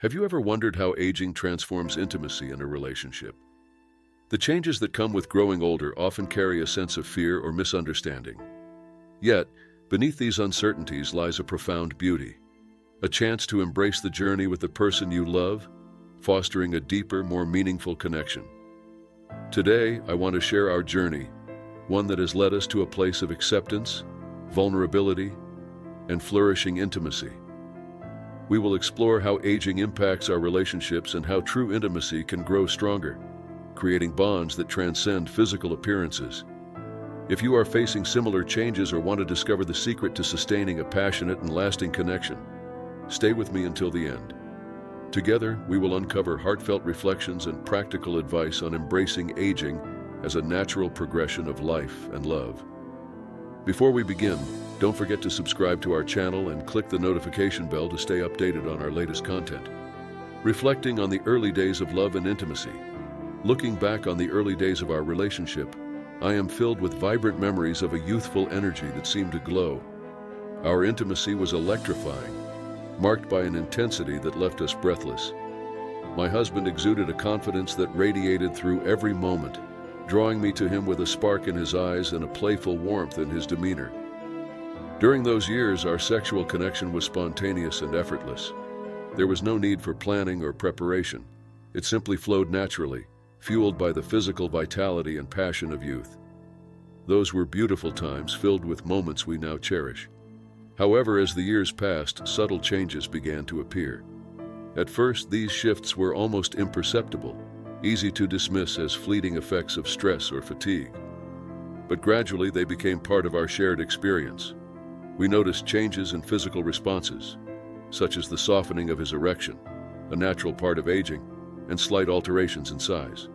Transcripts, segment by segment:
Have you ever wondered how aging transforms intimacy in a relationship? The changes that come with growing older often carry a sense of fear or misunderstanding. Yet, beneath these uncertainties lies a profound beauty, a chance to embrace the journey with the person you love, fostering a deeper, more meaningful connection. Today, I want to share our journey, one that has led us to a place of acceptance, vulnerability, and flourishing intimacy. We will explore how aging impacts our relationships and how true intimacy can grow stronger, creating bonds that transcend physical appearances. If you are facing similar changes or want to discover the secret to sustaining a passionate and lasting connection, stay with me until the end. Together, we will uncover heartfelt reflections and practical advice on embracing aging as a natural progression of life and love. Before we begin, don't forget to subscribe to our channel and click the notification bell to stay updated on our latest content. Reflecting on the early days of love and intimacy. Looking back on the early days of our relationship, I am filled with vibrant memories of a youthful energy that seemed to glow. Our intimacy was electrifying, marked by an intensity that left us breathless. My husband exuded a confidence that radiated through every moment, drawing me to him with a spark in his eyes and a playful warmth in his demeanor. During those years, our sexual connection was spontaneous and effortless. There was no need for planning or preparation. It simply flowed naturally, fueled by the physical vitality and passion of youth. Those were beautiful times filled with moments we now cherish. However, as the years passed, subtle changes began to appear. At first, these shifts were almost imperceptible, easy to dismiss as fleeting effects of stress or fatigue. But gradually, they became part of our shared experience. We noticed changes in physical responses, such as the softening of his erection, a natural part of aging, and slight alterations in size.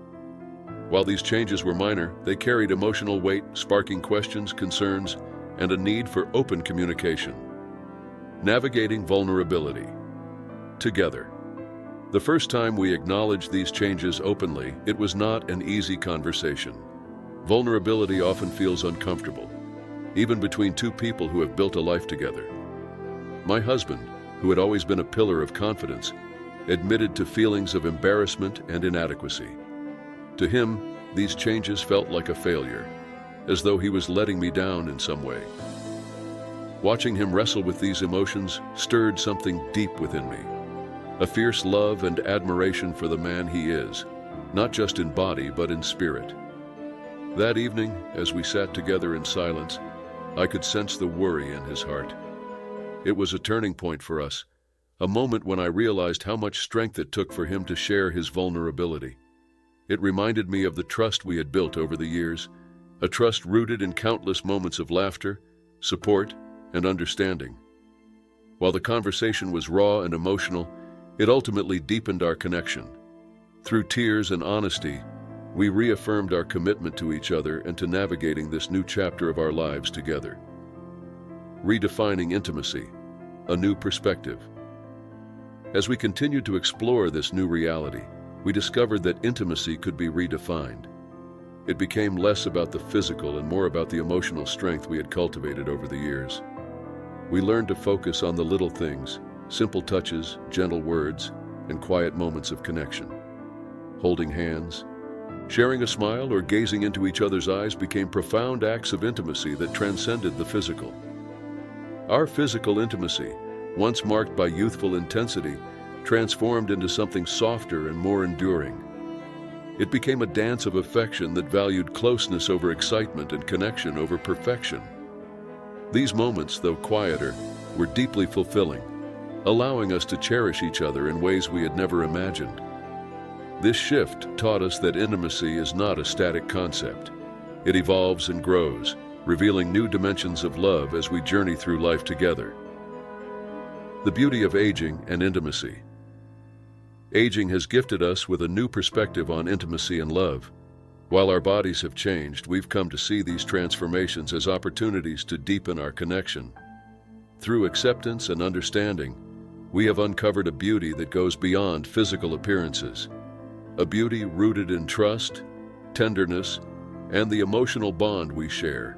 While these changes were minor, they carried emotional weight, sparking questions, concerns, and a need for open communication. Navigating vulnerability. Together. The first time we acknowledged these changes openly, it was not an easy conversation. Vulnerability often feels uncomfortable, even between two people who have built a life together. My husband, who had always been a pillar of confidence, admitted to feelings of embarrassment and inadequacy. To him, these changes felt like a failure, as though he was letting me down in some way. Watching him wrestle with these emotions stirred something deep within me, a fierce love and admiration for the man he is, not just in body but in spirit. That evening, as we sat together in silence, I could sense the worry in his heart. It was a turning point for us, a moment when I realized how much strength it took for him to share his vulnerability. It reminded me of the trust we had built over the years, a trust rooted in countless moments of laughter, support, and understanding. While the conversation was raw and emotional, it ultimately deepened our connection. Through tears and honesty, we reaffirmed our commitment to each other and to navigating this new chapter of our lives together. Redefining intimacy, a new perspective. As we continued to explore this new reality, we discovered that intimacy could be redefined. It became less about the physical and more about the emotional strength we had cultivated over the years. We learned to focus on the little things, simple touches, gentle words, and quiet moments of connection. Holding hands, sharing a smile, or gazing into each other's eyes became profound acts of intimacy that transcended the physical. Our physical intimacy, once marked by youthful intensity, transformed into something softer and more enduring. It became a dance of affection that valued closeness over excitement and connection over perfection. These moments, though quieter, were deeply fulfilling, allowing us to cherish each other in ways we had never imagined. This shift taught us that intimacy is not a static concept. It evolves and grows, revealing new dimensions of love as we journey through life together. The beauty of aging and intimacy. Aging has gifted us with a new perspective on intimacy and love. While our bodies have changed, we've come to see these transformations as opportunities to deepen our connection. Through acceptance and understanding, we have uncovered a beauty that goes beyond physical appearances. A beauty rooted in trust, tenderness, and the emotional bond we share.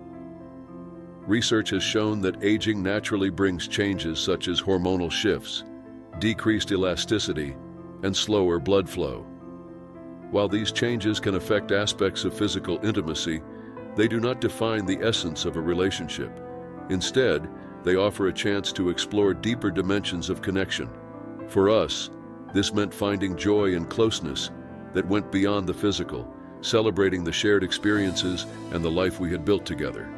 Research has shown that aging naturally brings changes such as hormonal shifts, decreased elasticity, and slower blood flow. While these changes can affect aspects of physical intimacy, they do not define the essence of a relationship. Instead, they offer a chance to explore deeper dimensions of connection. For us, this meant finding joy and closeness that went beyond the physical, celebrating the shared experiences and the life we had built together.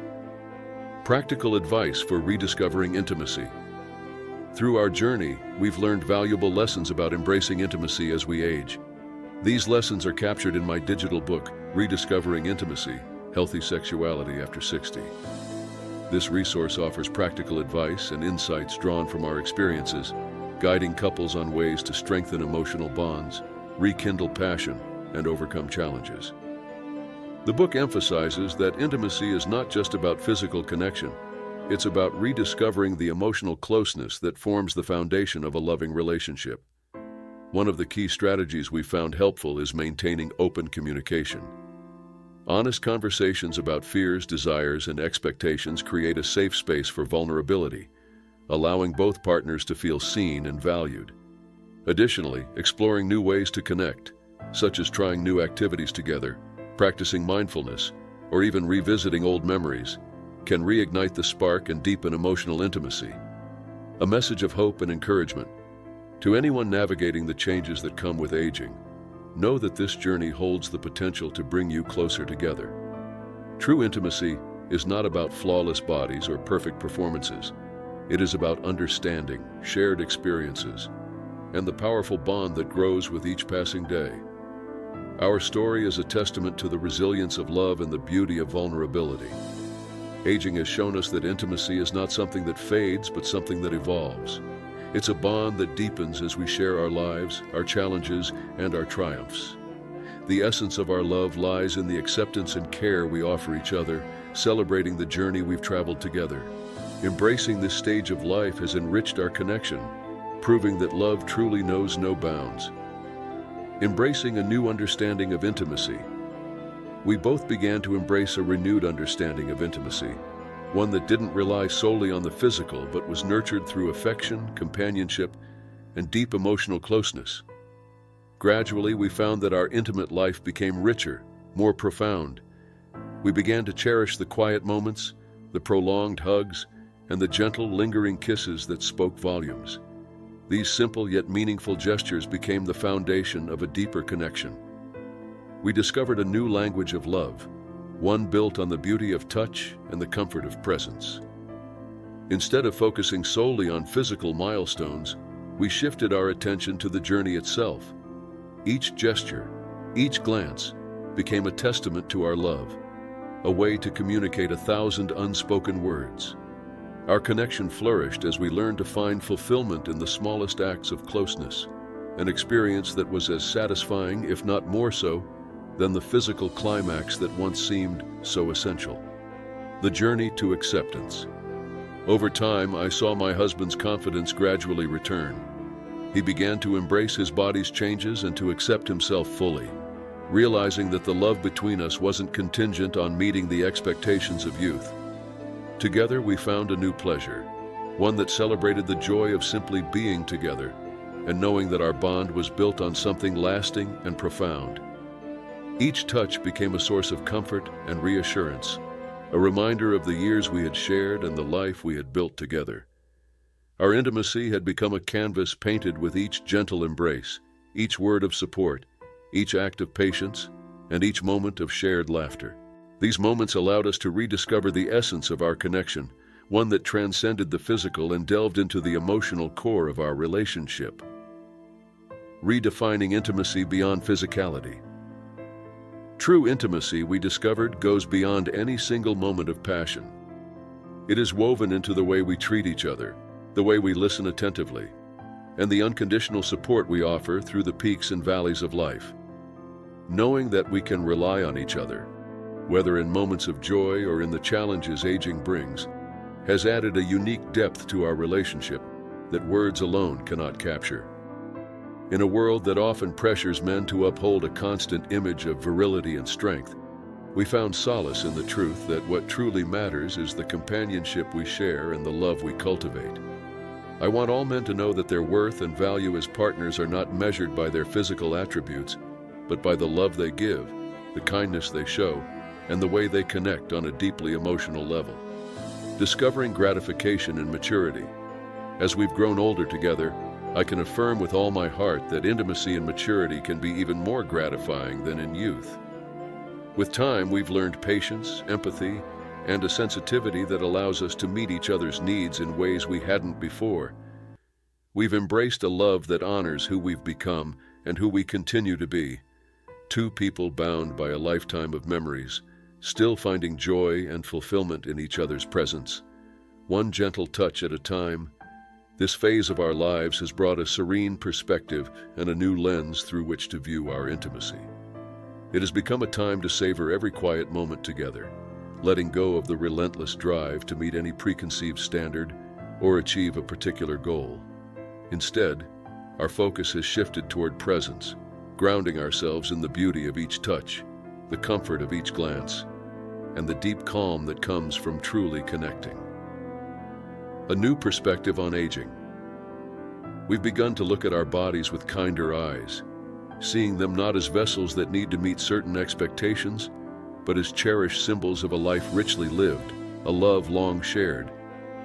Practical advice for rediscovering intimacy. Through our journey, we've learned valuable lessons about embracing intimacy as we age. These lessons are captured in my digital book, Rediscovering Intimacy: Healthy Sexuality After 60. This resource offers practical advice and insights drawn from our experiences, guiding couples on ways to strengthen emotional bonds, rekindle passion, and overcome challenges. The book emphasizes that intimacy is not just about physical connection. It's about rediscovering the emotional closeness that forms the foundation of a loving relationship. One of the key strategies we found helpful is maintaining open communication. Honest conversations about fears, desires, and expectations create a safe space for vulnerability, allowing both partners to feel seen and valued. Additionally, exploring new ways to connect, such as trying new activities together, practicing mindfulness, or even revisiting old memories, can reignite the spark and deepen emotional intimacy. A message of hope and encouragement. To anyone navigating the changes that come with aging, know that this journey holds the potential to bring you closer together. True intimacy is not about flawless bodies or perfect performances. It is about understanding, shared experiences, and the powerful bond that grows with each passing day. Our story is a testament to the resilience of love and the beauty of vulnerability. Aging has shown us that intimacy is not something that fades, but something that evolves. It's a bond that deepens as we share our lives, our challenges, and our triumphs. The essence of our love lies in the acceptance and care we offer each other, celebrating the journey we've traveled together. Embracing this stage of life has enriched our connection, proving that love truly knows no bounds. Embracing a new understanding of intimacy. We both began to embrace a renewed understanding of intimacy, one that didn't rely solely on the physical but was nurtured through affection, companionship, and deep emotional closeness. Gradually, we found that our intimate life became richer, more profound. We began to cherish the quiet moments, the prolonged hugs, and the gentle, lingering kisses that spoke volumes. These simple yet meaningful gestures became the foundation of a deeper connection. We discovered a new language of love, one built on the beauty of touch and the comfort of presence. Instead of focusing solely on physical milestones, we shifted our attention to the journey itself. Each gesture, each glance, became a testament to our love, a way to communicate 1,000 unspoken words. Our connection flourished as we learned to find fulfillment in the smallest acts of closeness, an experience that was as satisfying, if not more so, than the physical climax that once seemed so essential. The journey to acceptance. Over time, I saw my husband's confidence gradually return. He began to embrace his body's changes and to accept himself fully, realizing that the love between us wasn't contingent on meeting the expectations of youth. Together, we found a new pleasure, one that celebrated the joy of simply being together and knowing that our bond was built on something lasting and profound. Each touch became a source of comfort and reassurance, a reminder of the years we had shared and the life we had built together. Our intimacy had become a canvas painted with each gentle embrace, each word of support, each act of patience, and each moment of shared laughter. These moments allowed us to rediscover the essence of our connection, one that transcended the physical and delved into the emotional core of our relationship. Redefining intimacy beyond physicality. True intimacy, we discovered, goes beyond any single moment of passion. It is woven into the way we treat each other, the way we listen attentively, and the unconditional support we offer through the peaks and valleys of life. Knowing that we can rely on each other, whether in moments of joy or in the challenges aging brings, has added a unique depth to our relationship that words alone cannot capture. In a world that often pressures men to uphold a constant image of virility and strength, we found solace in the truth that what truly matters is the companionship we share and the love we cultivate. I want all men to know that their worth and value as partners are not measured by their physical attributes, but by the love they give, the kindness they show, and the way they connect on a deeply emotional level. Discovering gratification in maturity. As we've grown older together, I can affirm with all my heart that intimacy and maturity can be even more gratifying than in youth. With time, we've learned patience, empathy, and a sensitivity that allows us to meet each other's needs in ways we hadn't before. We've embraced a love that honors who we've become and who we continue to be. Two people bound by a lifetime of memories, still finding joy and fulfillment in each other's presence. One gentle touch at a time. This phase of our lives has brought a serene perspective and a new lens through which to view our intimacy. It has become a time to savor every quiet moment together, letting go of the relentless drive to meet any preconceived standard or achieve a particular goal. Instead, our focus has shifted toward presence, grounding ourselves in the beauty of each touch, the comfort of each glance, and the deep calm that comes from truly connecting. A new perspective on aging. We've begun to look at our bodies with kinder eyes, seeing them not as vessels that need to meet certain expectations, but as cherished symbols of a life richly lived, a love long shared,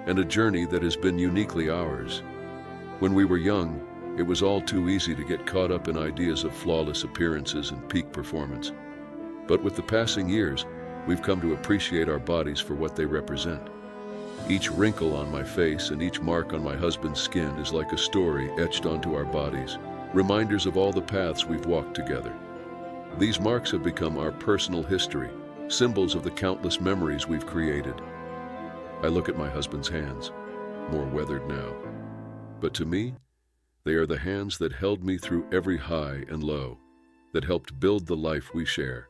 and a journey that has been uniquely ours. When we were young, it was all too easy to get caught up in ideas of flawless appearances and peak performance. But with the passing years, we've come to appreciate our bodies for what they represent. Each wrinkle on my face and each mark on my husband's skin is like a story etched onto our bodies, reminders of all the paths we've walked together. These marks have become our personal history, symbols of the countless memories we've created. I look at my husband's hands, more weathered now. But to me, they are the hands that held me through every high and low, that helped build the life we share.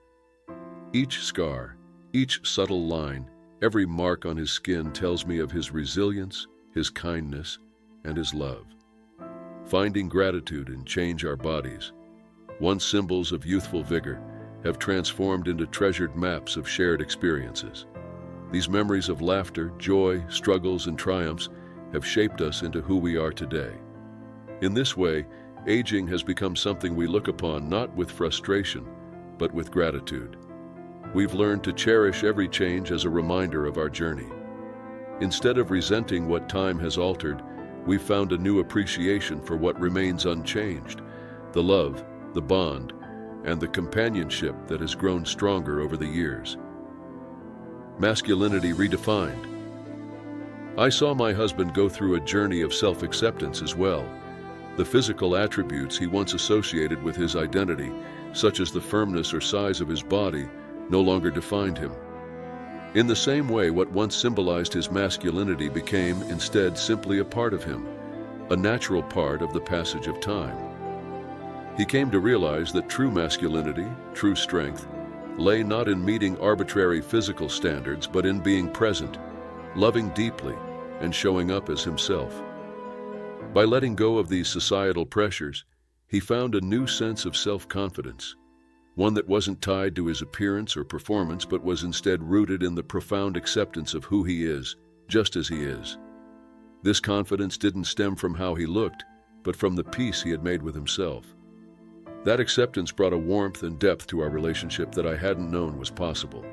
Each scar, each subtle line, every mark on his skin tells me of his resilience, his kindness, and his love. Finding gratitude in change our bodies, once symbols of youthful vigor, have transformed into treasured maps of shared experiences. These memories of laughter, joy, struggles, and triumphs have shaped us into who we are today. In this way, aging has become something we look upon not with frustration, but with gratitude. We've learned to cherish every change as a reminder of our journey. Instead of resenting what time has altered, we've found a new appreciation for what remains unchanged, the love, the bond, and the companionship that has grown stronger over the years. Masculinity redefined. I saw my husband go through a journey of self-acceptance as well. The physical attributes he once associated with his identity, such as the firmness or size of his body, no longer defined him. In the same way, what once symbolized his masculinity became instead simply a part of him, a natural part of the passage of time. He came to realize that true masculinity, true strength, lay not in meeting arbitrary physical standards, but in being present, loving deeply, and showing up as himself. By letting go of these societal pressures, he found a new sense of self-confidence, one that wasn't tied to his appearance or performance, but was instead rooted in the profound acceptance of who he is, just as he is. This confidence didn't stem from how he looked, but from the peace he had made with himself. That acceptance brought a warmth and depth to our relationship that I hadn't known was possible,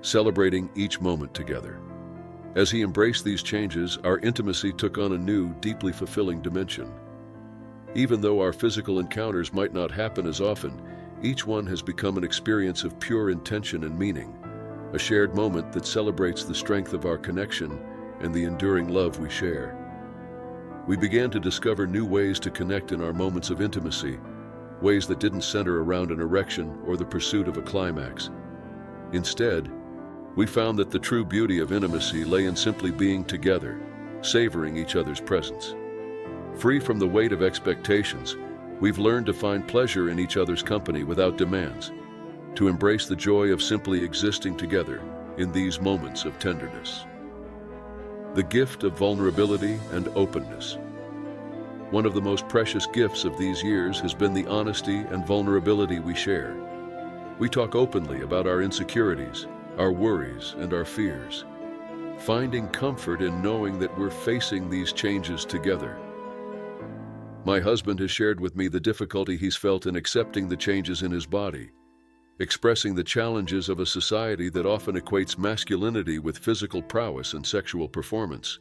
celebrating each moment together. As he embraced these changes, our intimacy took on a new, deeply fulfilling dimension. Even though our physical encounters might not happen as often, each one has become an experience of pure intention and meaning, a shared moment that celebrates the strength of our connection and the enduring love we share. We began to discover new ways to connect in our moments of intimacy, ways that didn't center around an erection or the pursuit of a climax. Instead, we found that the true beauty of intimacy lay in simply being together, savoring each other's presence. Free from the weight of expectations, we've learned to find pleasure in each other's company without demands, to embrace the joy of simply existing together in these moments of tenderness. The gift of vulnerability and openness. One of the most precious gifts of these years has been the honesty and vulnerability we share. We talk openly about our insecurities, our worries, and our fears. finding comfort in knowing that we're facing these changes together. My husband has shared with me the difficulty he's felt in accepting the changes in his body, expressing the challenges of a society that often equates masculinity with physical prowess and sexual performance.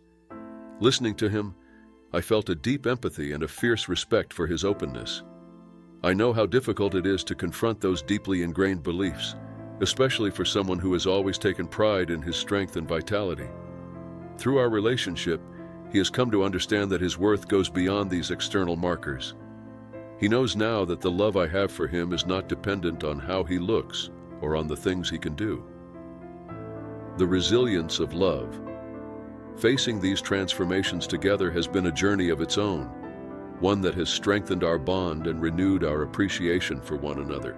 Listening to him, I felt a deep empathy and a fierce respect for his openness. I know how difficult it is to confront those deeply ingrained beliefs, especially for someone who has always taken pride in his strength and vitality. Through our relationship, he has come to understand that his worth goes beyond these external markers. He knows now that the love I have for him is not dependent on how he looks or on the things he can do. The resilience of love. Facing these transformations together has been a journey of its own, one that has strengthened our bond and renewed our appreciation for one another.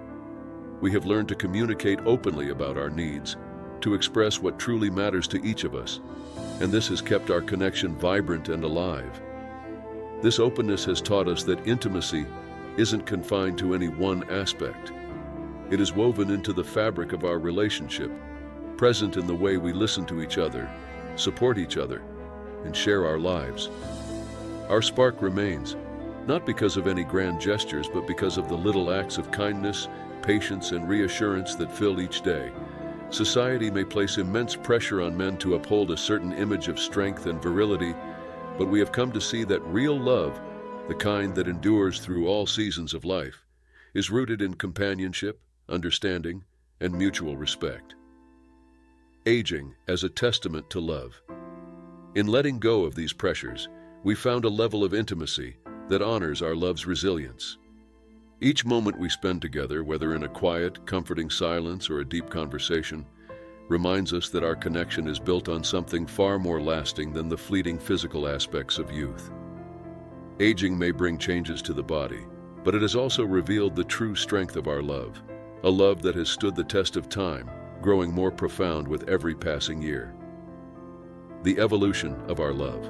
We have learned to communicate openly about our needs, to express what truly matters to each of us, and this has kept our connection vibrant and alive. This openness has taught us that intimacy isn't confined to any one aspect. It is woven into the fabric of our relationship, present in the way we listen to each other, support each other, and share our lives. Our spark remains, not because of any grand gestures, but because of the little acts of kindness, patience, and reassurance that fill each day. Society may place immense pressure on men to uphold a certain image of strength and virility, but we have come to see that real love, the kind that endures through all seasons of life, is rooted in companionship, understanding, and mutual respect. Aging as a testament to love. In letting go of these pressures, we found a level of intimacy that honors our love's resilience. Each moment we spend together, whether in a quiet, comforting silence or a deep conversation, reminds us that our connection is built on something far more lasting than the fleeting physical aspects of youth. Aging may bring changes to the body, but it has also revealed the true strength of our love, a love that has stood the test of time, growing more profound with every passing year. The evolution of our love.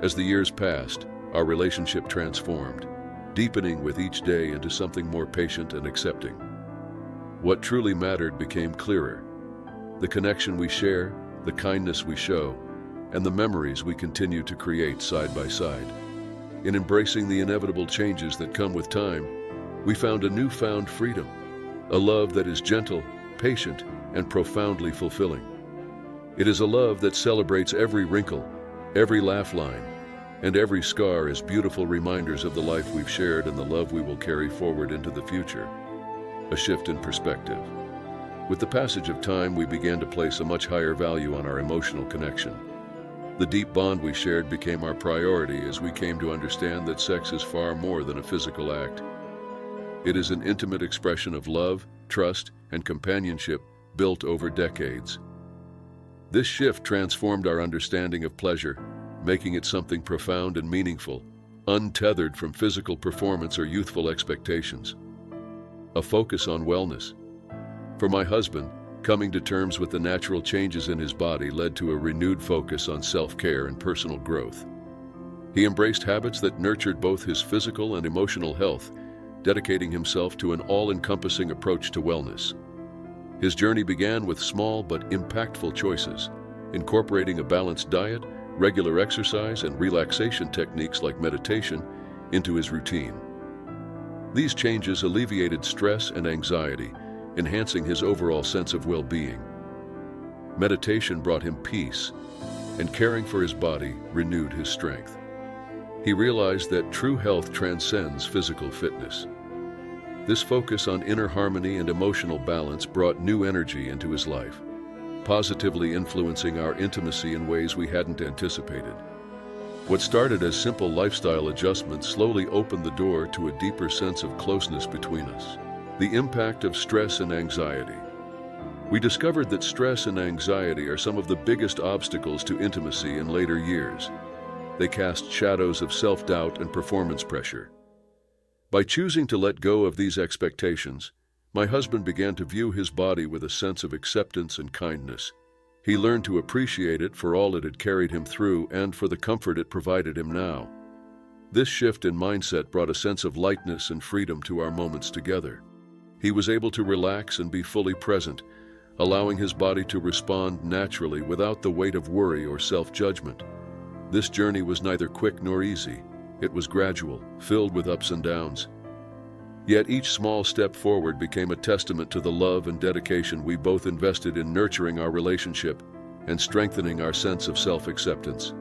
As the years passed, our relationship transformed, deepening with each day into something more patient and accepting. What truly mattered became clearer: the connection we share, the kindness we show, and the memories we continue to create side by side. In embracing the inevitable changes that come with time, we found a newfound freedom, a love that is gentle, patient, and profoundly fulfilling. It is a love that celebrates every wrinkle, every laugh line, and every scar as beautiful reminders of the life we've shared and the love we will carry forward into the future. A shift in perspective. With the passage of time, we began to place a much higher value on our emotional connection. The deep bond we shared became our priority as we came to understand that sex is far more than a physical act. It is an intimate expression of love, trust, and companionship built over decades. This shift transformed our understanding of pleasure, making it something profound and meaningful, untethered from physical performance or youthful expectations. A focus on wellness. For my husband, coming to terms with the natural changes in his body led to a renewed focus on self-care and personal growth. He embraced habits that nurtured both his physical and emotional health, dedicating himself to an all-encompassing approach to wellness. His journey began with small but impactful choices, incorporating a balanced diet, regular exercise, and relaxation techniques like meditation into his routine. These changes alleviated stress and anxiety, enhancing his overall sense of well-being. Meditation brought him peace, and caring for his body renewed his strength. He realized that true health transcends physical fitness. This focus on inner harmony and emotional balance brought new energy into his life, positively influencing our intimacy in ways we hadn't anticipated. What started as simple lifestyle adjustments slowly opened the door to a deeper sense of closeness between us. The impact of stress and anxiety. We discovered that stress and anxiety are some of the biggest obstacles to intimacy in later years. They cast shadows of self-doubt and performance pressure. By choosing to let go of these expectations, my husband began to view his body with a sense of acceptance and kindness. He learned to appreciate it for all it had carried him through and for the comfort it provided him now. This shift in mindset brought a sense of lightness and freedom to our moments together. He was able to relax and be fully present, allowing his body to respond naturally without the weight of worry or self-judgment. This journey was neither quick nor easy. It was gradual, filled with ups and downs. Yet each small step forward became a testament to the love and dedication we both invested in nurturing our relationship and strengthening our sense of self-acceptance.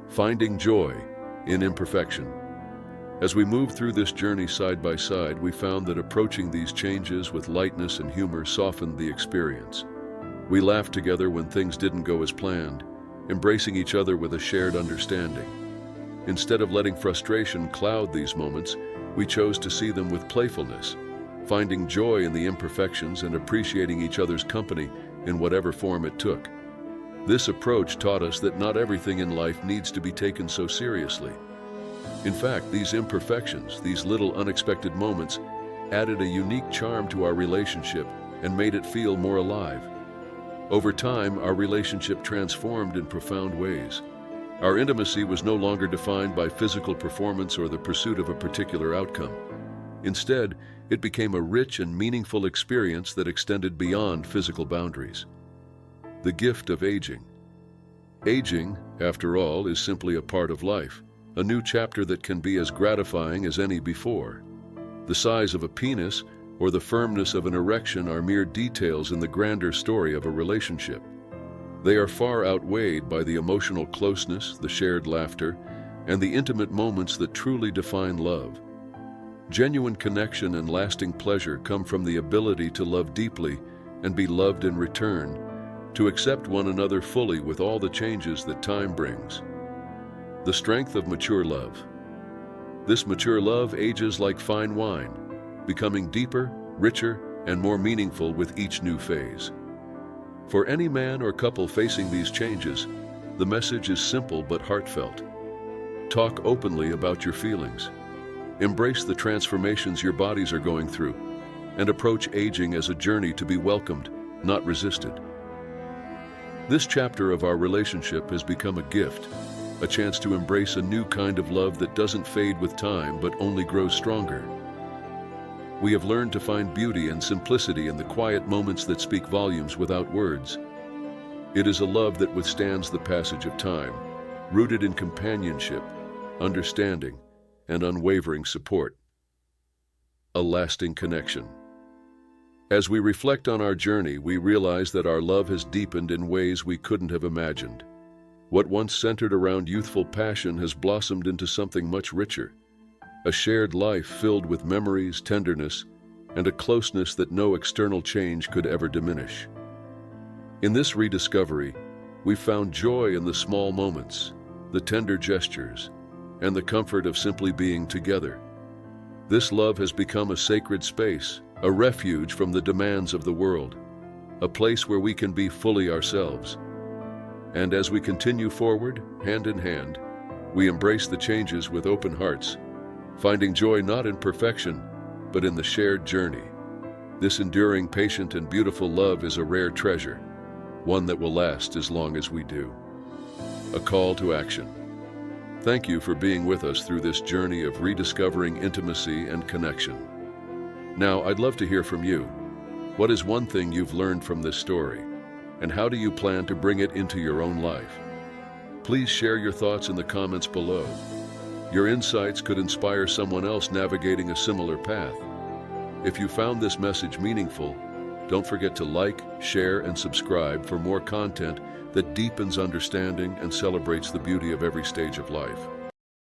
Finding joy in imperfection. As we moved through this journey side by side, we found that approaching these changes with lightness and humor softened the experience. We laughed together when things didn't go as planned, embracing each other with a shared understanding. Instead of letting frustration cloud these moments, we chose to see them with playfulness, finding joy in the imperfections and appreciating each other's company in whatever form it took. This approach taught us that not everything in life needs to be taken so seriously. In fact, these imperfections, these little unexpected moments, added a unique charm to our relationship and made it feel more alive. Over time, our relationship transformed in profound ways. Our intimacy was no longer defined by physical performance or the pursuit of a particular outcome. Instead, it became a rich and meaningful experience that extended beyond physical boundaries. The gift of aging. Aging, after all, is simply a part of life, a new chapter that can be as gratifying as any before. The size of a penis or the firmness of an erection are mere details in the grander story of a relationship. They are far outweighed by the emotional closeness, the shared laughter, and the intimate moments that truly define love. Genuine connection and lasting pleasure come from the ability to love deeply and be loved in return, to accept one another fully with all the changes that time brings. The strength of mature love. This mature love ages like fine wine, becoming deeper, richer, and more meaningful with each new phase. For any man or couple facing these changes, the message is simple but heartfelt. Talk openly about your feelings. Embrace the transformations your bodies are going through, and approach aging as a journey to be welcomed, not resisted. This chapter of our relationship has become a gift, a chance to embrace a new kind of love that doesn't fade with time but only grows stronger. We have learned to find beauty and simplicity in the quiet moments that speak volumes without words. It is a love that withstands the passage of time, rooted in companionship, understanding, and unwavering support. A lasting connection. As we reflect on our journey, we realize that our love has deepened in ways we couldn't have imagined. What once centered around youthful passion has blossomed into something much richer. A shared life filled with memories, tenderness, and a closeness that no external change could ever diminish. In this rediscovery, we found joy in the small moments, the tender gestures, and the comfort of simply being together. This love has become a sacred space, a refuge from the demands of the world, a place where we can be fully ourselves. And as we continue forward, hand in hand, we embrace the changes with open hearts, finding joy not in perfection, but in the shared journey. This enduring, patient, and beautiful love is a rare treasure, one that will last as long as we do. A call to action. Thank you for being with us through this journey of rediscovering intimacy and connection. Now, I'd love to hear from you. What is one thing you've learned from this story, and how do you plan to bring it into your own life? Please share your thoughts in the comments below. Your insights could inspire someone else navigating a similar path. If you found this message meaningful, don't forget to like, share, and subscribe for more content that deepens understanding and celebrates the beauty of every stage of life.